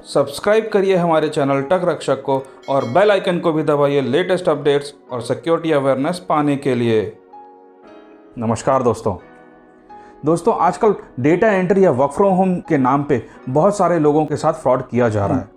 Subscribe करिए हमारे channel टक रक्षक को और बेल आइकन को भी दबाइए लेटेस्ट अपडेट्स और सिक्योरिटी अवेयरनेस पाने के लिए। नमस्कार दोस्तों आजकल डेटा एंट्री या वर्क फ्रॉम होम के नाम पे बहुत सारे लोगों के साथ फ्रॉड किया जा रहा है।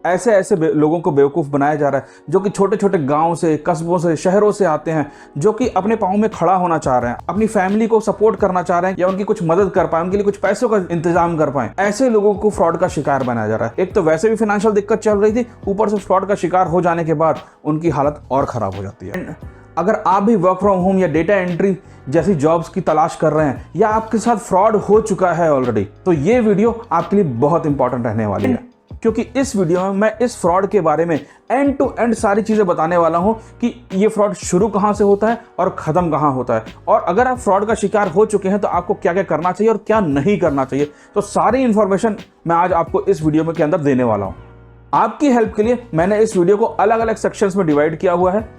ऐसे लोगों को बेवकूफ़ बनाया जा रहा है जो कि छोटे छोटे गांव से, कस्बों से, शहरों से आते हैं, जो कि अपने पाँव में खड़ा होना चाह रहे हैं, अपनी फैमिली को सपोर्ट करना चाह रहे हैं या उनकी कुछ मदद कर पाए, उनके लिए कुछ पैसों का इंतजाम कर पाए। ऐसे लोगों को फ्रॉड का शिकार बनाया जा रहा है। एक तो वैसे भी फाइनेंशियल दिक्कत चल रही थी, ऊपर से फ्रॉड का शिकार हो जाने के बाद उनकी हालत और ख़राब हो जाती है। अगर आप भी वर्क फ्रॉम होम या डेटा एंट्री जैसी जॉब्स की तलाश कर रहे हैं या आपके साथ फ्रॉड हो चुका है ऑलरेडी, तो ये वीडियो आपके लिए बहुत इंपॉर्टेंट रहने वाली है, क्योंकि इस वीडियो में मैं इस फ्रॉड के बारे में एंड टू एंड सारी चीज़ें बताने वाला हूं कि ये फ्रॉड शुरू कहां से होता है और ख़त्म कहां होता है, और अगर आप फ्रॉड का शिकार हो चुके हैं तो आपको क्या क्या करना चाहिए और क्या नहीं करना चाहिए। तो सारी इन्फॉर्मेशन मैं आज आपको इस वीडियो में के अंदर देने वाला हूं। आपकी हेल्प के लिए मैंने इस वीडियो को अलग अलग सेक्शंस में डिवाइड किया हुआ है।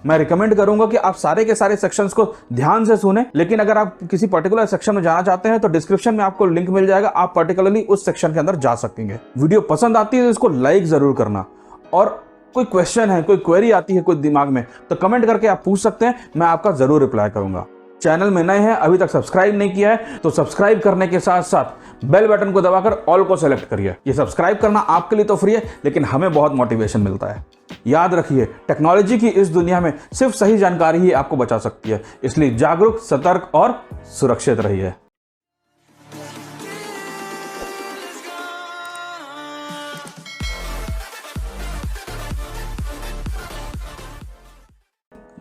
मैं रिकमेंड करूंगा कि आप सारे के सारे सेक्शंस को ध्यान से सुने, लेकिन अगर आप किसी पर्टिकुलर सेक्शन में जाना चाहते हैं तो डिस्क्रिप्शन में आपको लिंक मिल जाएगा, आप पर्टिकुलरली उस सेक्शन के अंदर जा सकेंगे। वीडियो पसंद आती है तो इसको लाइक जरूर करना, और कोई क्वेश्चन है, कोई क्वेरी आती है कोई दिमाग में, तो कमेंट करके आप पूछ सकते हैं, मैं आपका जरूर रिप्लाई करूंगा। चैनल में नए हैं, अभी तक सब्सक्राइब नहीं किया है तो सब्सक्राइब करने के साथ साथ बेल बटन को दबाकर ऑल को सेलेक्ट करिए। ये सब्सक्राइब करना आपके लिए तो फ्री है, लेकिन हमें बहुत मोटिवेशन मिलता है। याद रखिए, टेक्नोलॉजी की इस दुनिया में सिर्फ सही जानकारी ही आपको बचा सकती है, इसलिए जागरूक, सतर्क और सुरक्षित रहिए।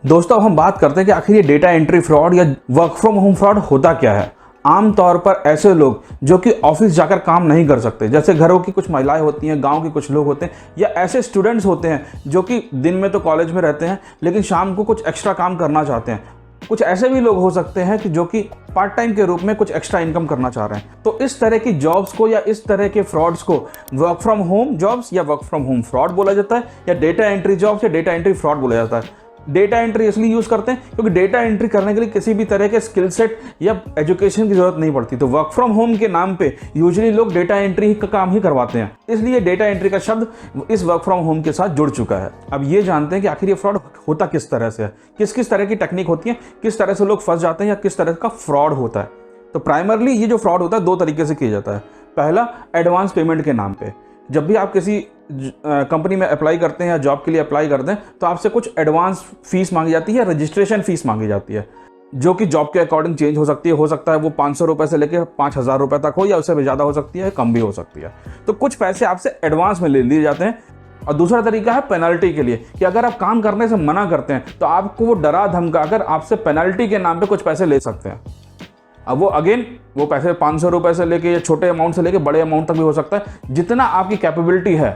दोस्तों, अब हम बात करते हैं कि आखिर ये डेटा एंट्री फ्रॉड या वर्क फ्रॉम होम फ्रॉड होता क्या है। आमतौर पर ऐसे लोग जो कि ऑफिस जाकर काम नहीं कर सकते, जैसे घरों की कुछ महिलाएं होती हैं, गांव के कुछ लोग होते हैं, या ऐसे स्टूडेंट्स होते हैं जो कि दिन में तो कॉलेज में रहते हैं लेकिन शाम को कुछ एक्स्ट्रा काम करना चाहते हैं। कुछ ऐसे भी लोग हो सकते हैं कि जो कि पार्ट टाइम के रूप में कुछ एक्स्ट्रा इनकम करना चाह रहे हैं। तो इस तरह की जॉब्स को या इस तरह के फ्रॉड्स को वर्क फ्रॉम होम जॉब्स या वर्क फ्रॉम होम फ्रॉड बोला जाता है, या डेटा एंट्री जॉब्स या डेटा एंट्री फ्रॉड बोला जाता है। डेटा एंट्री इसलिए यूज़ करते हैं क्योंकि डेटा एंट्री करने के लिए किसी भी तरह के स्किल सेट या एजुकेशन की जरूरत नहीं पड़ती। तो वर्क फ्रॉम होम के नाम पे यूजुअली लोग डेटा एंट्री का काम ही करवाते हैं, इसलिए डेटा एंट्री का शब्द इस वर्क फ्रॉम होम के साथ जुड़ चुका है। अब ये जानते हैं कि आखिर ये फ्रॉड होता किस तरह से है, किस किस तरह की टेक्निक होती है, किस तरह से लोग फंस जाते हैं या किस तरह का फ्रॉड होता है। तो प्राइमरली ये जो फ्रॉड होता है दो तरीके से किया जाता है। पहला, एडवांस पेमेंट के नाम पे। जब भी आप किसी कंपनी में अप्लाई करते हैं या जॉब के लिए अप्लाई करते हैं तो आपसे कुछ एडवांस फीस मांगी जाती है, रजिस्ट्रेशन फीस मांगी जाती है, जो कि जॉब के अकॉर्डिंग चेंज हो सकती है। हो सकता है वो 500 रुपये से लेकर 5,000 रुपये तक हो, या उससे भी ज़्यादा हो सकती है, कम भी हो सकती है। तो कुछ पैसे आपसे एडवांस में ले लिए जाते हैं। और दूसरा तरीका है पेनल्टी के लिए, कि अगर आप काम करने से मना करते हैं तो आपको वो डरा धमका कर आपसे पेनल्टी के नाम पर कुछ पैसे ले सकते हैं। अब वो पैसे 500 रुपये से लेके या छोटे अमाउंट से लेके बड़े अमाउंट तक भी हो सकता है। जितना आपकी कैपेबिलिटी है,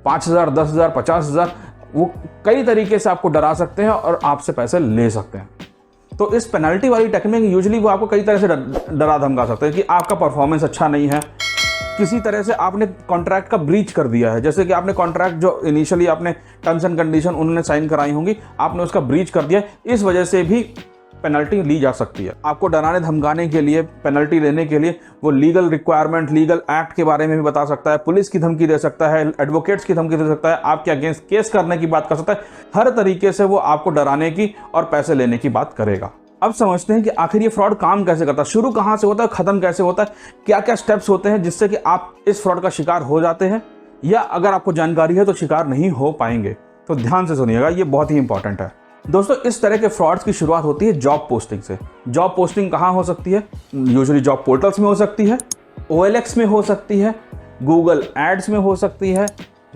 5,000, 10,000, 50,000, वो कई तरीके से आपको डरा सकते हैं और आपसे पैसे ले सकते हैं। तो इस पेनल्टी वाली टेक्निक यूजुअली वो आपको कई तरह से डरा धमका सकते हैं कि आपका परफॉर्मेंस अच्छा नहीं है, किसी तरह से आपने कॉन्ट्रैक्ट का ब्रीच कर दिया है, जैसे कि आपने कॉन्ट्रैक्ट जो इनिशियली आपने टर्म्स एंड कंडीशन उन्होंने साइन कराई होंगी, आपने उसका ब्रीच कर दिया, इस वजह से भी पेनल्टी ली जा सकती है। आपको डराने धमकाने के लिए, पेनल्टी लेने के लिए वो लीगल रिक्वायरमेंट, लीगल एक्ट के बारे में भी बता सकता है, पुलिस की धमकी दे सकता है, एडवोकेट्स की धमकी दे सकता है, आपके अगेंस्ट केस करने की बात कर सकता है। हर तरीके से वो आपको डराने की और पैसे लेने की बात करेगा। अब समझते हैं कि आखिर ये फ्रॉड काम कैसे करता है, शुरू कहाँ से होता है, खत्म कैसे होता है, क्या क्या स्टेप्स होते हैं जिससे कि आप इस फ्रॉड का शिकार हो जाते हैं, या अगर आपको जानकारी है तो शिकार नहीं हो पाएंगे। तो ध्यान से सुनिएगा, ये बहुत ही इंपॉर्टेंट है। दोस्तों, इस तरह के फ्रॉड्स की शुरुआत होती है जॉब पोस्टिंग से। जॉब पोस्टिंग कहाँ हो सकती है? यूजुअली जॉब पोर्टल्स में हो सकती है, OLX में हो सकती है, गूगल एड्स में हो सकती है,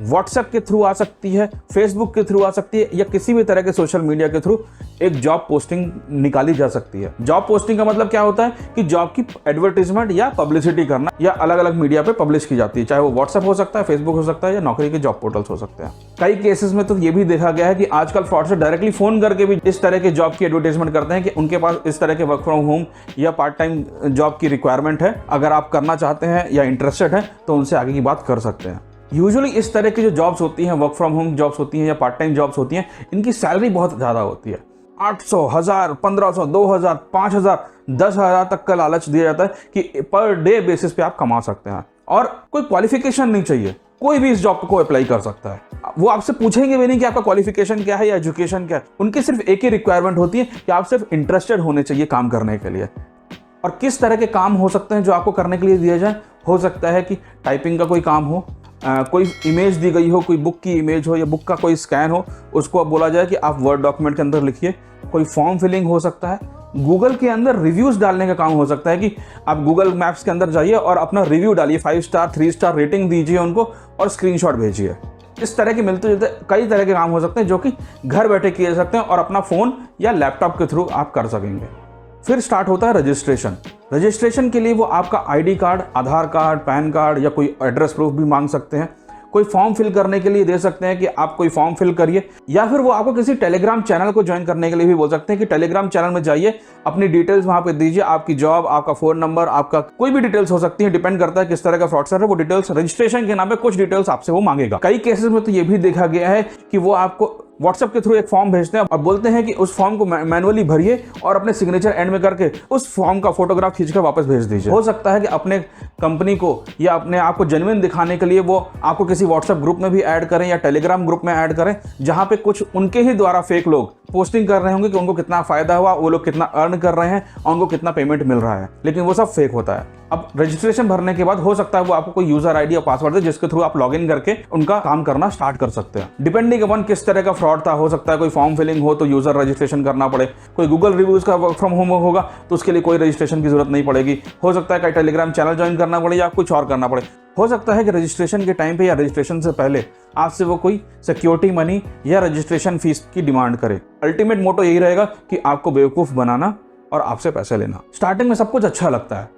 व्हाट्सएप के थ्रू आ सकती है, फेसबुक के थ्रू आ सकती है, या किसी भी तरह के सोशल मीडिया के थ्रू एक जॉब पोस्टिंग निकाली जा सकती है। जॉब पोस्टिंग का मतलब क्या होता है कि जॉब की एडवर्टीजमेंट या पब्लिसिटी करना, या अलग अलग मीडिया पे पब्लिश की जाती है, चाहे वो व्हाट्सएप हो सकता है, फेसबुक हो सकता है, या नौकरी के जॉब पोर्टल्स हो सकते हैं। कई केसेस में तो ये भी देखा गया है कि आजकल फ्रॉडस्टर डायरेक्टली फोन करके भी इस तरह के जॉब की एडवर्टीजमेंट करते हैं कि उनके पास इस तरह के वर्क फ्रॉम होम या पार्ट टाइम जॉब की रिक्वायरमेंट है, अगर आप करना चाहते हैं या इंटरेस्टेड हैं तो उनसे आगे की बात कर सकते हैं। यूजुअली इस तरह की जो जॉब्स होती हैं, वर्क फ्रॉम होम जॉब्स होती हैं या पार्ट टाइम जॉब्स होती हैं, इनकी सैलरी बहुत ज़्यादा होती है। 800, 1000, 1500, 2000, 5000, 10,000 तक का लालच दिया जाता है कि पर डे बेसिस पे आप कमा सकते हैं, और कोई क्वालिफिकेशन नहीं चाहिए। कोई भी इस जॉब को अप्लाई कर सकता है। वो आपसे पूछेंगे भी नहीं कि आपका क्वालिफिकेशन क्या है या एजुकेशन क्या है। उनकी सिर्फ एक ही रिक्वायरमेंट होती है कि आप सिर्फ इंटरेस्टेड होने चाहिए काम करने के लिए। और किस तरह के काम हो सकते हैं जो आपको करने के लिए दिया जाए? हो सकता है कि टाइपिंग का कोई काम हो, कोई इमेज दी गई हो, कोई बुक की इमेज हो या बुक का कोई स्कैन हो, उसको अब बोला जाए कि आप वर्ड डॉक्यूमेंट के अंदर लिखिए। कोई फॉर्म फिलिंग हो सकता है। गूगल के अंदर रिव्यूज़ डालने का काम हो सकता है कि आप गूगल मैप्स के अंदर जाइए और अपना रिव्यू डालिए, 5 स्टार 3 स्टार रेटिंग दीजिए उनको और स्क्रीनशॉट भेजिए। इस तरह के मिलते जुलते कई तरह के काम हो सकते हैं जो कि घर बैठे किए जा सकते हैं और अपना फ़ोन या लैपटॉप के थ्रू आप कर सकेंगे। फिर स्टार्ट होता है रजिस्ट्रेशन। रजिस्ट्रेशन के लिए वो आपका आईडी कार्ड, आधार कार्ड, पैन कार्ड या कोई एड्रेस प्रूफ भी मांग सकते हैं। कोई फॉर्म फिल करने के लिए दे सकते हैं कि आप कोई फॉर्म फिल करिए, या फिर वो आपको किसी टेलीग्राम चैनल को ज्वाइन करने के लिए भी बोल सकते हैं कि टेलीग्राम चैनल में जाइए, अपनी डिटेल्स वहां पे दीजिए, आपकी जॉब, आपका फ़ोन नंबर, आपका कोई भी डिटेल्स हो सकती है, डिपेंड करता है किस तरह का फ्रॉडस्टर है। वो डिटेल्स रजिस्ट्रेशन के नाम पे कुछ डिटेल्स आपसे वो मांगेगा। कई केसेस में तो ये भी देखा गया है कि वो आपको व्हाट्सएप के थ्रू एक फॉर्म भेजते हैं और बोलते हैं कि उस फॉर्म को मैनुअली भरिए और अपने सिग्नेचर एंड में करके उस फॉर्म का फोटोग्राफ खींचकर वापस भेज दीजिए। हो सकता है कि अपने कंपनी को या अपने आप को जेन्युइन दिखाने के लिए वो आपको किसी व्हाट्सएप ग्रुप में भी ऐड करें या टेलीग्राम ग्रुप में ऐड करें, जहां पे कुछ उनके ही द्वारा फेक लोग पोस्टिंग कर रहे होंगे कि उनको कितना फायदा हुआ, वो लोग कितना अर्न कर रहे हैं और उनको कितना पेमेंट मिल रहा है, लेकिन वो सब फेक होता है। अब रजिस्ट्रेशन भरने के बाद हो सकता है वो आपको कोई यूजर आईडी या पासवर्ड दे जिसके थ्रू आप लॉगिन करके उनका काम करना स्टार्ट कर सकते हैं। डिपेंडिंग अपॉन किस तरह का फ्रॉड था, हो सकता है कोई फॉर्म फिलिंग हो तो यूजर रजिस्ट्रेशन करना पड़े, कोई गूगल रिव्यूज का वर्क फ्रॉम होम होगा तो उसके लिए कोई रजिस्ट्रेशन की जरूरत नहीं पड़ेगी, हो सकता है कहीं टेलीग्राम चैनल ज्वाइन करना पड़े या कुछ और करना पड़े, हो सकता है कि रजिस्ट्रेशन के टाइम पे या रजिस्ट्रेशन से पहले आपसे वो कोई सिक्योरिटी मनी या रजिस्ट्रेशन फीस की डिमांड करे। अल्टीमेट मोटो यही रहेगा कि आपको बेवकूफ़ बनाना और आपसे पैसे लेना। स्टार्टिंग में सब कुछ अच्छा लगता है,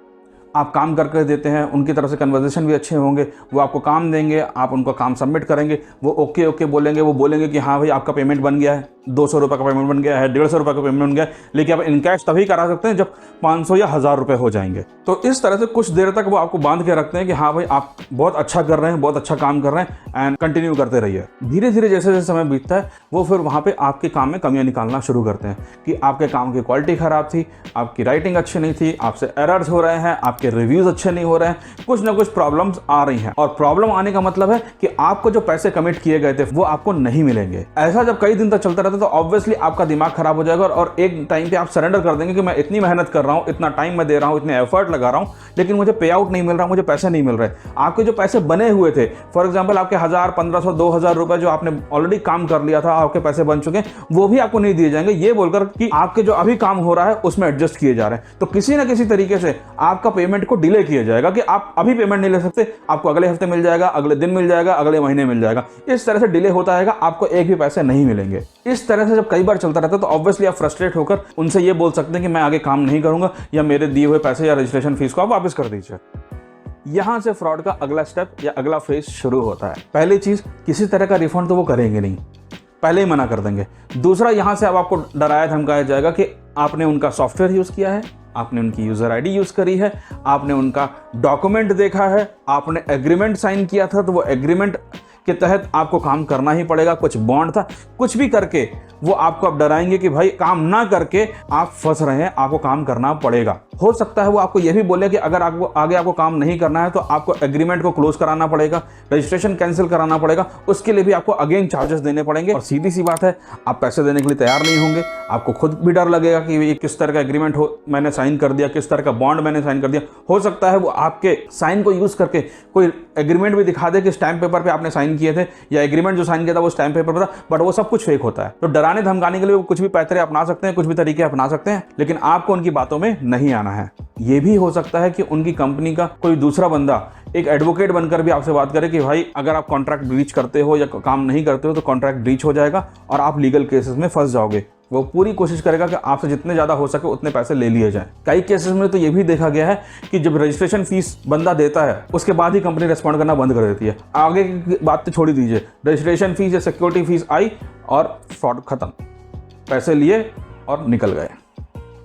आप काम करके देते हैं, उनकी तरफ से कन्वर्सेशन भी अच्छे होंगे, वो आपको काम देंगे, आप उनको काम सबमिट करेंगे, वो ओके ओके बोलेंगे, वो बोलेंगे कि हाँ भाई आपका पेमेंट बन गया है, 200 रुपये का पेमेंट बन गया है, 150 रुपये का पेमेंट बन गया है, लेकिन आप इनकैश तभी करा सकते हैं जब 500 या 1000 रुपये हो जाएंगे। तो इस तरह से कुछ देर तक वो आपको बांध के रखते हैं कि हाँ भाई आप बहुत अच्छा कर रहे हैं, बहुत अच्छा काम कर रहे हैं एंड कंटिन्यू करते रहिए। धीरे धीरे जैसे जैसे समय बीतता है वो फिर वहाँ पे आपके काम में कमियां निकालना शुरू करते हैं कि आपके काम की क्वालिटी खराब थी, आपकी राइटिंग अच्छी नहीं थी, आपसे एरर्स हो रहे हैं, आपके रिव्यूज अच्छे नहीं हो रहे हैं, कुछ ना कुछ प्रॉब्लम्स आ रही हैं। और प्रॉब्लम आने का मतलब है कि आपको जो पैसे कमिट किए गए थे वो आपको नहीं मिलेंगे। ऐसा जब कई दिन तक चलता रहता है तो ऑब्वियसली आपका दिमाग खराब हो जाएगा और एक टाइम पे आप सरेंडर कर देंगे कि मैं इतनी मेहनत कर रहा हूँ, इतना टाइम मैं दे रहा हूँ, इतने एफर्ट लगा रहा हूँ, लेकिन मुझे पे आउट नहीं मिल रहा, मुझे पैसे नहीं मिल रहे। आपके जो पैसे बने हुए थे, फॉर एग्जाम्पल आपके 1000, 1500, 2000 रुपए जो आपने ऑलरेडी काम कर लिया था, आपके पैसे बन चुके हैं, वो भी आपको नहीं दिए जाएंगे, ये बोलकर कि आपके जो अभी काम हो रहा है उसमें एडजस्ट किए जा रहे हैं। तो किसी ना किसी तरीके से आपका पेमेंट को डिले किया जाएगा कि आप अभी पेमेंट नहीं ले सकते, आपको अगले हफ्ते मिल जाएगा, अगले दिन मिल जाएगा, अगले महीने मिल जाएगा। इस तरह से डिले होता रहेगा, आपको एक भी पैसे नहीं मिलेंगे। इस तरह से जब कई बार चलता रहता है तो ऑब्वियसली आप फ्रस्ट्रेट होकर उनसे ये बोल सकते हैं कि मैं आगे काम नहीं करूंगा या मेरे दिए हुए पैसे या रजिस्ट्रेशन फीस को आप वापस कर दीजिए। यहां से फ्रॉड का अगला स्टेप या अगला फेज शुरू होता है। पहली चीज, किसी तरह का रिफंड तो वो करेंगे नहीं, पहले ही मना कर देंगे। दूसरा, यहां से अब आपको डराया धमकाया जाएगा कि आपने उनका सॉफ्टवेयर यूज किया है, आपने उनकी यूजर आईडी यूज करी है, आपने उनका डॉक्यूमेंट देखा है, आपने एग्रीमेंट साइन किया था तो वो एग्रीमेंट के तहत आपको काम करना ही पड़ेगा, कुछ बॉन्ड था, कुछ भी करके वो आपको अब डराएंगे कि भाई काम ना करके आप फंस रहे हैं, आपको काम करना पड़ेगा। हो सकता है वो आपको ये भी बोले कि अगर आपको आगे आपको काम नहीं करना है तो आपको एग्रीमेंट को क्लोज कराना पड़ेगा, रजिस्ट्रेशन कैंसिल कराना पड़ेगा, उसके लिए भी आपको अगेन चार्जेस देने पड़ेंगे। और सीधी सी बात है, आप पैसे देने के लिए तैयार नहीं होंगे, आपको खुद भी डर लगेगा कि ये किस तरह का एग्रीमेंट मैंने साइन कर दिया, किस तरह का बॉन्ड मैंने साइन कर दिया। हो सकता है वो आपके साइन को यूज करके कोई एग्रीमेंट भी दिखा दे कि स्टैम्प पेपर पे आपने साइन किए थे या एग्रीमेंट जो साइन किया था वो स्टैम्प पेपर पर था, बट वो सब कुछ फेक होता है। तो डराने धमकाने के लिए वो कुछ भी पैतरे अपना सकते हैं, कुछ भी तरीके अपना सकते हैं, लेकिन आपको उनकी बातों में नहीं आना है। ये भी हो सकता है कि उनकी कंपनी का कोई दूसरा बंदा एक एडवोकेट बनकर भी आपसे बात करे कि भाई अगर आप कॉन्ट्रैक्ट ब्रीच करते हो या काम नहीं करते हो तो कॉन्ट्रैक्ट ब्रीच हो जाएगा और आप लीगल केसेस में फंस जाओगे। वो पूरी कोशिश करेगा कि आपसे जितने ज़्यादा हो सके उतने पैसे ले लिए जाएं। कई केसेस में तो ये भी देखा गया है कि जब रजिस्ट्रेशन फीस बंदा देता है उसके बाद ही कंपनी रिस्पॉन्ड करना बंद कर देती है। आगे की बात तो छोड़ ही दीजिए, रजिस्ट्रेशन फीस या सिक्योरिटी फीस आई और फ्रॉड खत्म, पैसे लिए और निकल गए।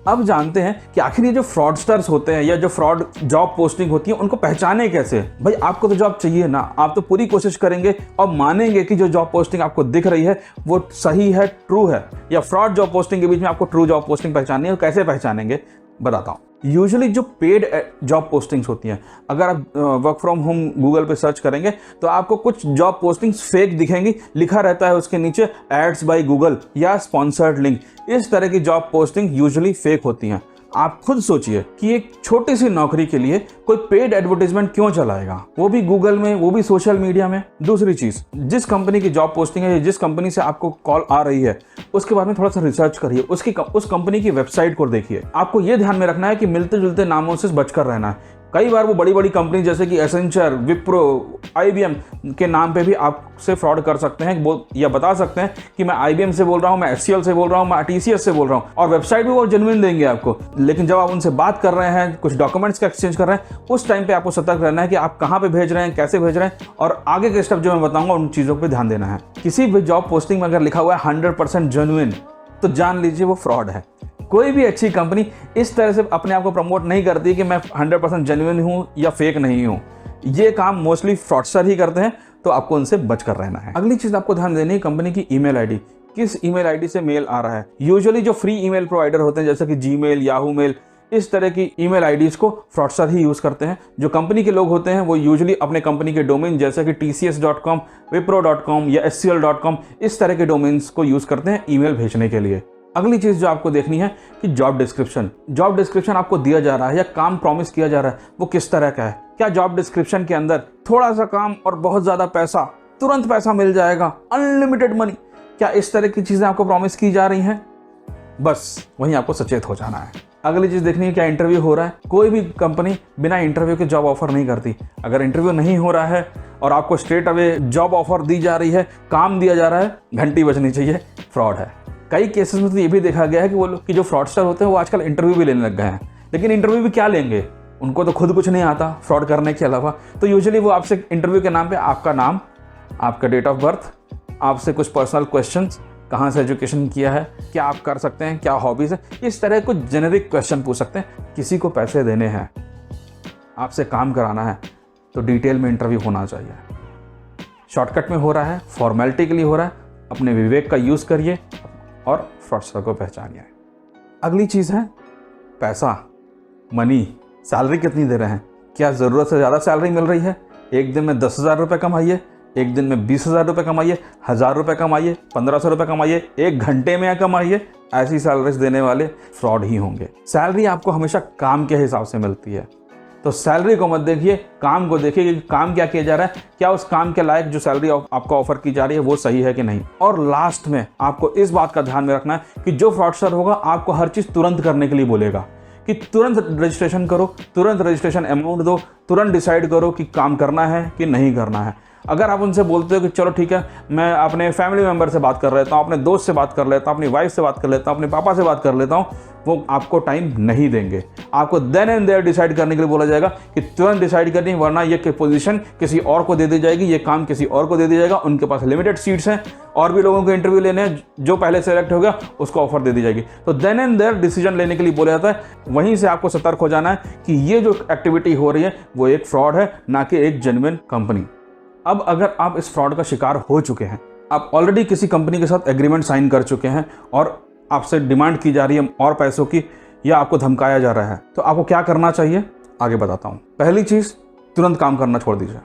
अब जानते हैं कि आखिर ये जो फ्रॉडस्टर्स होते हैं या जो फ्रॉड जॉब पोस्टिंग होती है उनको पहचाने कैसे। भाई आपको तो जॉब चाहिए ना, आप तो पूरी कोशिश करेंगे और मानेंगे कि जो जॉब पोस्टिंग आपको दिख रही है वो सही है, ट्रू है, या फ्रॉड जॉब पोस्टिंग के बीच में आपको ट्रू जॉब पोस्टिंग पहचाननी है। कैसे पहचानेंगे बताता हूँ। यूजुअली जो पेड जॉब पोस्टिंग्स होती हैं, अगर आप वर्क फ्रॉम होम गूगल पे सर्च करेंगे तो आपको कुछ जॉब पोस्टिंग्स फेक दिखेंगी, लिखा रहता है उसके नीचे एड्स बाय गूगल या स्पॉन्सर्ड लिंक। इस तरह की जॉब पोस्टिंग यूजुअली फेक होती हैं। आप खुद सोचिए कि एक छोटी सी नौकरी के लिए कोई पेड एडवर्टाइजमेंट क्यों चलाएगा, वो भी गूगल में, वो भी सोशल मीडिया में। दूसरी चीज, जिस कंपनी की जॉब पोस्टिंग है, जिस कंपनी से आपको कॉल आ रही है, उसके बारे में थोड़ा सा रिसर्च करिए, उस कंपनी की वेबसाइट को देखिए। आपको ये ध्यान में रखना है कि मिलते जुलते नामों से बचकर रहना है। कई बार वो बड़ी बड़ी कंपनी जैसे कि एसेंचर, विप्रो, IBM के नाम पे भी आपसे फ्रॉड कर सकते हैं, या बता सकते हैं कि मैं IBM से बोल रहा हूँ, मैं HCL से बोल रहा हूँ, मैं TCS से बोल रहा हूँ, और वेबसाइट भी वो जेन्युइन देंगे आपको। लेकिन जब आप उनसे बात कर रहे हैं, कुछ डॉक्यूमेंट्स का एक्सचेंज कर रहे हैं, उस टाइम पे आपको सतर्क रहना है कि आप कहाँ पे भेज रहे हैं, कैसे भेज रहे हैं, और आगे के स्टेप जो मैं बताऊंगा उन चीज़ों पर ध्यान देना है। किसी भी जॉब पोस्टिंग में अगर लिखा हुआ है 100% जेन्युइन, तो जान लीजिए वो फ्रॉड है। कोई भी अच्छी कंपनी इस तरह से अपने आप को प्रमोट नहीं करती कि मैं 100% जेन्युइन हूँ या फेक नहीं हूँ। ये काम मोस्टली फ्रॉडस्टर ही करते हैं, तो आपको उनसे बचकर रहना है। अगली चीज़ आपको ध्यान देनी है कंपनी की ईमेल आईडी। किस ईमेल आईडी से मेल आ रहा है। यूजुअली जो फ्री ईमेल प्रोवाइडर होते हैं जैसे कि जीमेल, याहू मेल, इस तरह की ईमेल आईडीज को फ्रॉडस्टर ही यूज़ करते हैं। जो कंपनी के लोग होते हैं वो यूजुअली अपने कंपनी के डोमेन जैसे कि tcs.com, wipro.com या scl.com, इस तरह के डोमेन्स को यूज़ करते हैं ईमेल भेजने के लिए। अगली चीज़ जो आपको देखनी है कि जॉब डिस्क्रिप्शन आपको दिया जा रहा है या काम प्रॉमिस किया जा रहा है वो किस तरह का है। क्या जॉब डिस्क्रिप्शन के अंदर थोड़ा सा काम और बहुत ज़्यादा पैसा, तुरंत पैसा मिल जाएगा, अनलिमिटेड मनी, क्या इस तरह की चीज़ें आपको प्रॉमिस की जा रही हैं? बस वहीं आपको सचेत हो जाना है। अगली चीज़ देखनी है क्या इंटरव्यू हो रहा है। कोई भी कंपनी बिना इंटरव्यू के जॉब ऑफर नहीं करती। अगर इंटरव्यू नहीं हो रहा है और आपको स्ट्रेट अवे जॉब ऑफर दी जा रही है, काम दिया जा रहा है, घंटी बजनी चाहिए, फ्रॉड है। कई केसेस में तो ये भी देखा गया है कि वो लोग कि जो फ्रॉडस्टर होते हैं वो आजकल इंटरव्यू भी लेने लग गए हैं। लेकिन इंटरव्यू भी क्या लेंगे, उनको तो खुद कुछ नहीं आता फ्रॉड करने के अलावा। तो यूजुअली वो आपसे इंटरव्यू के नाम पे आपका नाम, आपका डेट ऑफ बर्थ, आपसे कुछ पर्सनल क्वेश्चंस, कहाँ से एजुकेशन किया है, क्या आप कर सकते हैं, क्या हॉबीज़ है, इस तरह कुछ जेनेरिक क्वेश्चन पूछ सकते हैं। किसी को पैसे देने हैं, आपसे काम कराना है, तो डिटेल में इंटरव्यू होना चाहिए। शॉर्टकट में हो रहा है, फॉर्मेलिटी के लिए हो रहा है, अपने विवेक का यूज़ करिए और फ्रॉडस्टर को पहचानिए। अगली चीज़ है पैसा, मनी। सैलरी कितनी दे रहे हैं, क्या ज़रूरत से ज़्यादा सैलरी मिल रही है? एक दिन में 10,000 रुपये कमाइए, एक दिन में 20,000 रुपये कमाइए, 1,000 रुपये कमाइए, 1,500 रुपये कमाइए, एक घंटे में कमाइए, ऐसी सैलरीज देने वाले फ्रॉड ही होंगे। सैलरी आपको हमेशा काम के हिसाब से मिलती है, तो सैलरी को मत देखिए, काम को देखिए कि काम क्या किया जा रहा है, क्या उस काम के लायक जो सैलरी आपको ऑफर की जा रही है वो सही है कि नहीं। और लास्ट में आपको इस बात का ध्यान में रखना है कि जो फ्रॉडस्टर होगा आपको हर चीज़ तुरंत करने के लिए बोलेगा कि तुरंत रजिस्ट्रेशन करो, तुरंत रजिस्ट्रेशन अमाउंट दो, तुरंत डिसाइड करो कि काम करना है कि नहीं करना है। अगर आप उनसे बोलते हो कि चलो ठीक है, मैं अपने फैमिली मेम्बर से बात कर लेता हूँ, अपने दोस्त से बात कर लेता हूँ, अपनी वाइफ से बात कर लेता हूँ, अपने पापा से बात कर लेता हूँ, वो आपको टाइम नहीं देंगे। आपको देन एंड देयर डिसाइड करने के लिए बोला जाएगा कि तुरंत डिसाइड करनी, वरना ये पोजीशन किसी और को दे दी जाएगी, ये काम किसी और को दे दिया जाएगा, उनके पास लिमिटेड सीट्स हैं, और भी लोगों को इंटरव्यू लेने हैं, जो पहले सेलेक्ट हो गया उसको ऑफर दे दी जाएगी। तो देन एंड देयर डिसीजन लेने के लिए बोला जाता है। वहीं से आपको सतर्क हो जाना है कि ये जो एक्टिविटी हो रही है वो एक फ्रॉड है, ना कि एक जेन्युइन कंपनी। अब अगर आप इस फ्रॉड का शिकार हो चुके हैं, आप ऑलरेडी किसी कंपनी के साथ एग्रीमेंट साइन कर चुके हैं और आपसे डिमांड की जा रही है और पैसों की, या आपको धमकाया जा रहा है, तो आपको क्या करना चाहिए आगे बताता हूँ। पहली चीज़, तुरंत काम करना छोड़ दीजिए।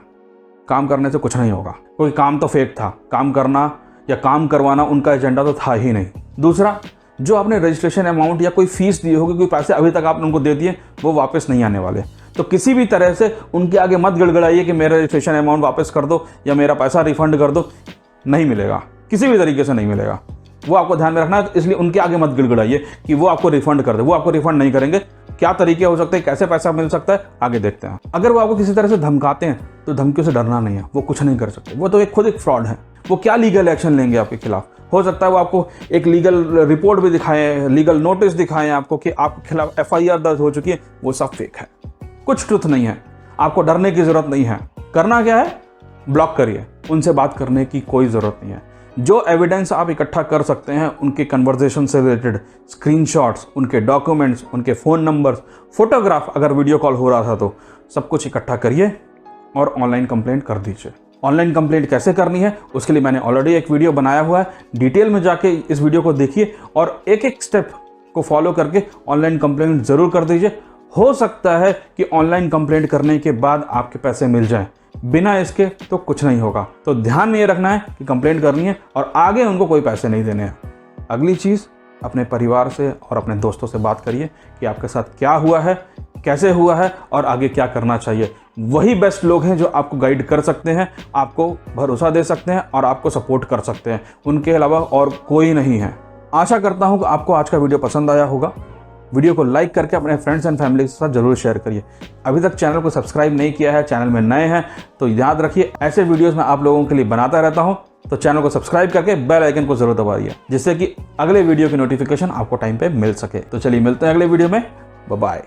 काम करने से कुछ नहीं होगा, क्योंकि काम तो फेक था। काम करना या काम करवाना उनका एजेंडा तो था ही नहीं। दूसरा, जो आपने रजिस्ट्रेशन अमाउंट या कोई फीस दी होगी, कोई पैसे अभी तक आपने उनको दे दिए, वो वापस नहीं आने वाले। तो किसी भी तरह से उनके आगे मत गड़गड़ाइए कि मेरा रजिस्ट्रेशन अमाउंट वापस कर दो या मेरा पैसा रिफंड कर दो। नहीं मिलेगा, किसी भी तरीके से नहीं मिलेगा। वो आपको ध्यान में रखना है, इसलिए उनके आगे मत गिड़गिड़ाइए कि वो आपको रिफंड कर दे। वो आपको रिफंड नहीं करेंगे। क्या तरीके हो सकते हैं, कैसे पैसा मिल सकता है, आगे देखते हैं। अगर वो आपको किसी तरह से धमकाते हैं तो धमकियों से डरना नहीं है, वो कुछ नहीं कर सकते। वो तो खुद एक फ्रॉड है। वो क्या लीगल एक्शन लेंगे आपके खिलाफ, हो सकता है वो आपको एक लीगल रिपोर्ट भी दिखाएं, लीगल नोटिस दिखाएं आपको कि आपके खिलाफ FIR दर्ज हो चुकी है। वो सब फेक है, कुछ ट्रुथ नहीं है। आपको डरने की जरूरत नहीं है। करना क्या है, ब्लॉक करिए, उनसे बात करने की कोई ज़रूरत नहीं है। जो एविडेंस आप इकट्ठा कर सकते हैं, उनके कन्वर्सेशन से रिलेटेड स्क्रीनशॉट्स, उनके डॉक्यूमेंट्स, उनके फ़ोन नंबर्स, फोटोग्राफ, अगर वीडियो कॉल हो रहा था तो सब कुछ इकट्ठा करिए और ऑनलाइन कंप्लेंट कर दीजिए। ऑनलाइन कंप्लेंट कैसे करनी है उसके लिए मैंने ऑलरेडी एक वीडियो बनाया हुआ है। डिटेल में जाके इस वीडियो को देखिए और एक एक स्टेप को फॉलो करके ऑनलाइन कंप्लेंट ज़रूर कर दीजिए। हो सकता है कि ऑनलाइन कंप्लेंट करने के बाद आपके पैसे मिल जाएं, बिना इसके तो कुछ नहीं होगा। तो ध्यान में ये रखना है कि कंप्लेंट करनी है और आगे उनको कोई पैसे नहीं देने हैं। अगली चीज़, अपने परिवार से और अपने दोस्तों से बात करिए कि आपके साथ क्या हुआ है, कैसे हुआ है और आगे क्या करना चाहिए। वही बेस्ट लोग हैं जो आपको गाइड कर सकते हैं, आपको भरोसा दे सकते हैं और आपको सपोर्ट कर सकते हैं। उनके अलावा और कोई नहीं है। आशा करता हूँ कि आपको आज का वीडियो पसंद आया होगा। वीडियो को लाइक करके अपने फ्रेंड्स एंड फैमिली के साथ जरूर शेयर करिए। अभी तक चैनल को सब्सक्राइब नहीं किया है, चैनल में नए हैं तो याद रखिए, ऐसे वीडियोस मैं आप लोगों के लिए बनाता रहता हूं। तो चैनल को सब्सक्राइब करके बेल आइकन को जरूर दबाइए, जिससे कि अगले वीडियो की नोटिफिकेशन आपको टाइम पे मिल सके। तो चलिए मिलते हैं अगले वीडियो में। Bye bye.